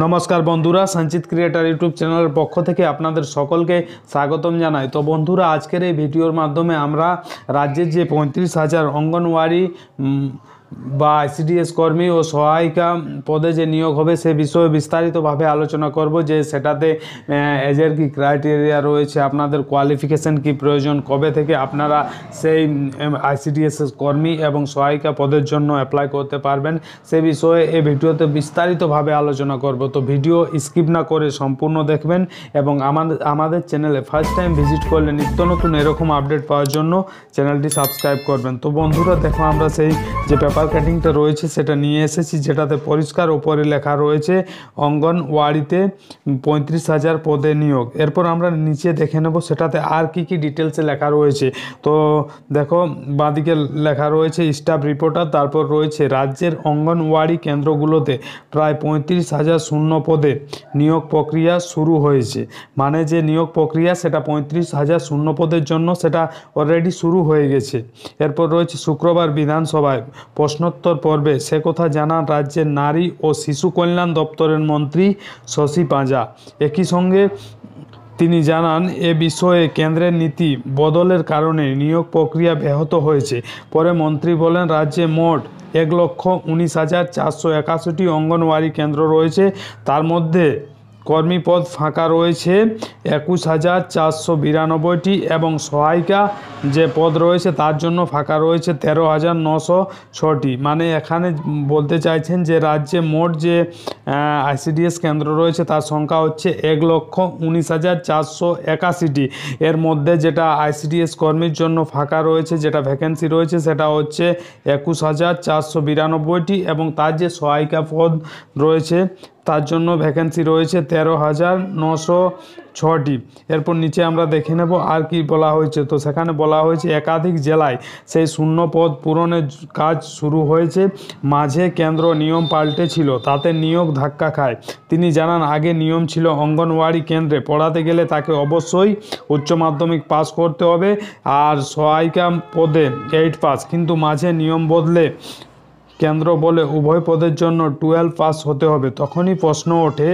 নমস্কার বন্ধুরা, সঞ্চিত ক্রিয়েটার ইউটিউব চ্যানেলের পক্ষ থেকে আপনাদের সকলকে স্বাগতম জানাই। তো বন্ধুরা, আজকের এই ভিডিওর মাধ্যমে আমরা রাজ্যের যে 35,000 অঙ্গনওয়াড়ি বা আইসিডিএস কর্মী ও সহায়িকা পদে যে নিয়োগ হবে সে বিষয়ে বিস্তারিতভাবে আলোচনা করব, যে সেটাতে এজের কি ক্রাইটেরিয়া রয়েছে, আপনাদের কোয়ালিফিকেশান কি প্রয়োজন, কবে থেকে আপনারা সেই আইসিডিএস কর্মী এবং সহায়িকা পদের জন্য অ্যাপ্লাই করতে পারবেন, সে বিষয়ে এই ভিডিওতে বিস্তারিতভাবে আলোচনা করব। তো ভিডিও স্কিপ না করে সম্পূর্ণ দেখবেন এবং আমাদের চ্যানেলে ফার্স্ট টাইম ভিজিট করলে নিত্য নতুন এরকম আপডেট পাওয়ার জন্য চ্যানেলটি সাবস্ক্রাইব করবেন। তো বন্ধুরা দেখো, আমরা সেই যে পেপার কাটিংটা রয়েছে সেটা নিয়ে এসেছি, যেটাতে পরিষ্কার ওপরে লেখা রয়েছে অঙ্গনওয়াড়িতে 35,000 পদে নিয়োগ। এরপর আমরা নিচে দেখে নেব সেটাতে আর কি ডিটেলসে লেখা রয়েছে। তো দেখো, বাঁদিকে লেখা রয়েছে স্টাফ রিপোর্টার, তারপর রয়েছে রাজ্যের অঙ্গনওয়াড়ি কেন্দ্রগুলোতে প্রায় 35,000 শূন্য পদে নিয়োগ প্রক্রিয়া শুরু হয়েছে। মানে যে নিয়োগ প্রক্রিয়া সেটা 35,000 শূন্য পদের জন্য সেটা অলরেডি শুরু হয়ে গেছে। এরপর রয়েছে শুক্রবার বিধানসভায় প্রশ্নোত্তর পর্বে সে কথা জানান রাজ্যের নারী ও শিশু কল্যাণ দপ্তরের মন্ত্রী শশী পাঁজা। একই সঙ্গে তিনি জানান এ বিষয়ে কেন্দ্রের নীতি বদলের কারণে নিয়োগ প্রক্রিয়া ব্যাহত হয়েছে। পরে মন্ত্রী বলেন, রাজ্যে মোট 1,19,481টি অঙ্গনওয়াড়ি কেন্দ্র রয়েছে, তার মধ্যে কর্মী পদ ফাঁকা রয়েছে 21,492টি এবং সহায়িকা যে পদ রয়েছে তার জন্য ফাঁকা রয়েছে 13,906টি। মানে এখানে বলতে চাইছেন যে রাজ্যে মোট যে আইসিডিএস কেন্দ্র রয়েছে তার সংখ্যা হচ্ছে 1,19,481টি। এর মধ্যে যেটা আইসিডিএস কর্মীর জন্য ফাঁকা রয়েছে, যেটা ভ্যাকেন্সি রয়েছে সেটা হচ্ছে 21,492টি এবং তার যে সহায়িকা পদ রয়েছে তার জন্য ভ্যাকেন্সি রয়েছে 13,906টি। এরপর নিচে আমরা দেখে নেব আর কি বলা হয়েছে। তো সেখানে বলা হয়েছে একাধিক জেলায় সেই শূন্য পদ পূরণের কাজ শুরু হয়েছে, মাঝে কেন্দ্র নিয়ম পাল্টেছিল, তাতে নিয়োগ ধাক্কা খায়। তিনি জানান আগে নিয়ম ছিল অঙ্গনওয়াড়ি কেন্দ্রে পড়াতে গেলে তাকে অবশ্যই উচ্চ মাধ্যমিক পাস করতে হবে আর সহায়িকা পদে 8 পাস, কিন্তু মাঝে নিয়ম বদলে কেন্দ্র বলে উভয় পদের জন্য 12 পাস হতে হবে। তখনই প্রশ্ন ওঠে,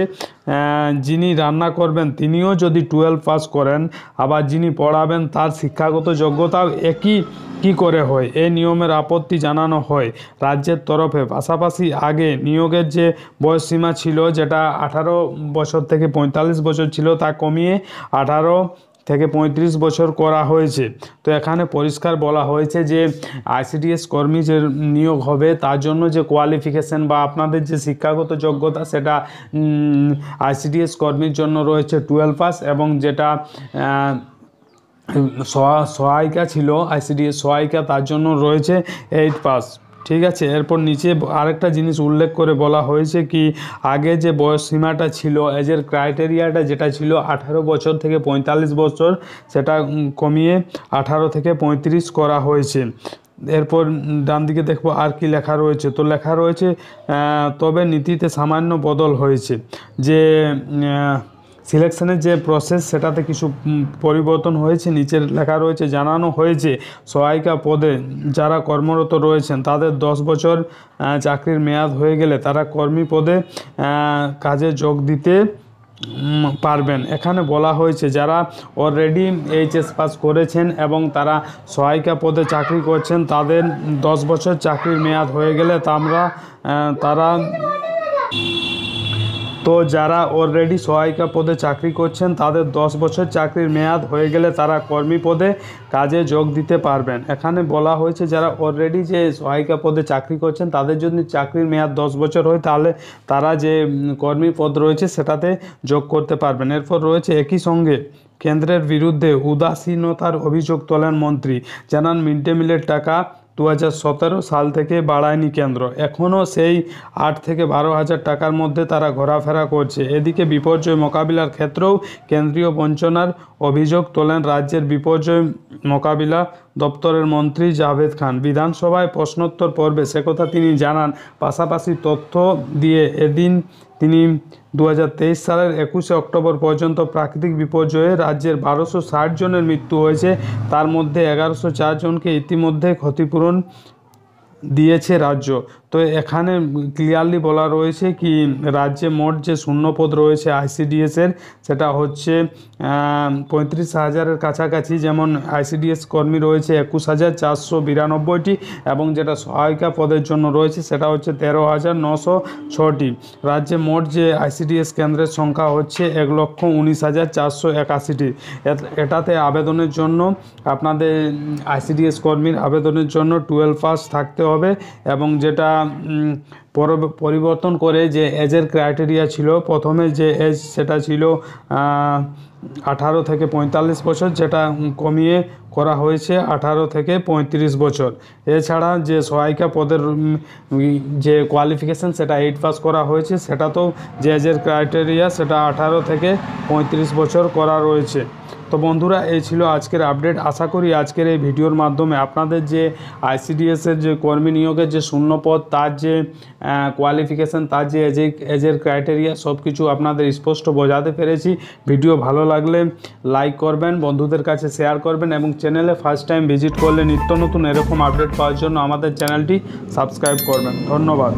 যিনি রান্না করবেন তিনিও যদি 12 পাস করেন, আবার যিনি পড়াবেন তার শিক্ষাগত যোগ্যতাও একই কি করে হয়? এই নিয়মের আপত্তি জানানো হয় রাজ্যের তরফে। পাশাপাশি আগে নিয়োগের যে বয়সসীমা ছিল, যেটা 18 বছর থেকে 45 বছর ছিল, তা কমিয়ে 18 থেকে 35 বছর করা হয়েছে। তো এখানে পরিষ্কার বলা হয়েছে যে আইসিডিএস কর্মী যে নিয়োগ হবে তার জন্য যে কোয়ালিফিকেশান বা আপনাদের যে শিক্ষাগত যোগ্যতা সেটা আইসিডিএস কর্মীর জন্য রয়েছে 12 পাস এবং যেটা সহায়িকা ছিল আইসিডিএস সহায়িকা তার জন্য রয়েছে 8 পাস। ঠিক আছে। এরপর নিচে আরেকটা জিনিস উল্লেখ করে বলা হয়েছে কি, আগে যে বয়স সীমাটা ছিল, এজের ক্রাইটেরিয়াটা যেটা ছিল 18 বছর থেকে 45 বছর, সেটা কমিয়ে 18 থেকে 35 করা হয়েছে। এরপর ডান দিকে দেখবো আর কি লেখা রয়েছে। তো লেখা রয়েছে তবে নীতিতে সামান্য বদল হয়েছে, যে সিলেকশনের যে প্রসেস সেটাতে কিছু পরিবর্তন হয়েছে। নিচের লেখা রয়েছে, জানানো হয়েছে সহায়িকা পদে যারা কর্মরত রয়েছেন তাদের 10 বছর চাকরির মেয়াদ হয়ে গেলে তারা কর্মী পদে কাজে যোগ দিতে পারবেন। এখানে বলা হয়েছে যারা অলরেডি এইচএস পাস করেছেন এবং তারা সহায়িকা পদে চাকরি করছেন, তাদের 10 বছর চাকরির মেয়াদ হয়ে গেলে যারা অলরেডি সহায়িকা পদে চাকরি করছেন তাদের 10 বছর চাকরির মেয়াদ হয়ে গেলে তারা কর্মী পদে কাজে যোগ দিতে পারবেন। এখানে বলা হয়েছে যারা অলরেডি যে সহায়িকা পদে চাকরি করছেন তাদের যদি চাকরির মেয়াদ 10 বছর হয় তাহলে তারা যে কর্মী পদ রয়েছে সেটাতে যোগ করতে পারবেন। এরপর রয়েছে একই সঙ্গে কেন্দ্রের বিরুদ্ধে উদাসীনতার অভিযোগ তোলেন মন্ত্রী, জানান মিড ডে মিলের টাকা 2017 সাল থেকে বাড়ায়নি কেন্দ্র, এখনও সেই 8 থেকে 12,000 টাকার মধ্যে তারা ঘোরাফেরা করছে। এদিকে বিপর্যয় মোকাবিলার ক্ষেত্রেও কেন্দ্রীয় বঞ্চনার অভিযোগ তোলেন রাজ্যের বিপর্যয় মোকাবিলা দপ্তরের মন্ত্রী জাভেদ খান। বিধানসভায় প্রশ্নোত্তর পর্বে সে কথা তিনি জানান। পাশাপাশি তথ্য দিয়ে এদিন তিনি 2023 সালের 21শে অক্টোবর পর্যন্ত প্রাকৃতিক বিপর্যয়ে রাজ্যের 1260 জনের মৃত্যু হয়েছে, তার মধ্যে 1104 জনকে ইতিমধ্যে ক্ষতিপূরণ দিয়েছে রাজ্য। তো তো এখানে ক্লিয়ারলি বলা রয়েছে কি রাজ্যে মোট যে শূন্যপদ রয়েছে আইসিডিএসের সেটা হচ্ছে 35,000-এর কাছাকাছি। যেমন আইসিডিএস কর্মী রয়েছে 21,492টি এবং যেটা সহায়িকা পদের জন্য রয়েছে সেটা হচ্ছে 13,906টি। রাজ্যে মোট যে আইসিডিএস কেন্দ্রের সংখ্যা হচ্ছে 1,19,481টি। এটাতে আবেদনের জন্য আপনাদের আইসিডিএস কর্মীর আবেদনের জন্য 12 পাস থাকতে হবে এবং যেটা পরিবর্তন করে যে এজের ক্রাইটেরিয়া ছিল, প্রথমে যে এজ সেটা ছিল 18 থেকে 45 বছর, যেটা কমিয়ে করা হয়েছে 18 থেকে 35 বছর। এছাড়া যে সহায়িকা পদের যে কোয়ালিফিকেশান সেটা 8 পাস করা হয়েছে, সেটাতেও যে এজের ক্রাইটেরিয়া সেটা 18 থেকে 35 বছর করা রয়েছে। তো বন্ধুরা, এই ছিল আজকের আপডেট। আশা করি আজকের এই ভিডিওর মাধ্যমে আপনাদের যে আইসিডিএসের যে কর্মী নিয়োগের যে শূন্যপদ, তার যে কোয়ালিফিকেশান, তার যে এজের ক্রাইটেরিয়া সব কিছু আপনাদের স্পষ্ট বোঝাতে পেরেছি। ভিডিও ভালো লাগলে লাইক করবেন, বন্ধুদের কাছে শেয়ার করবেন এবং চ্যানেলে ফার্স্ট টাইম ভিজিট করলে নিত্য নতুন এরকম আপডেট পাওয়ার জন্য আমাদের চ্যানেলটি সাবস্ক্রাইব করবেন। ধন্যবাদ।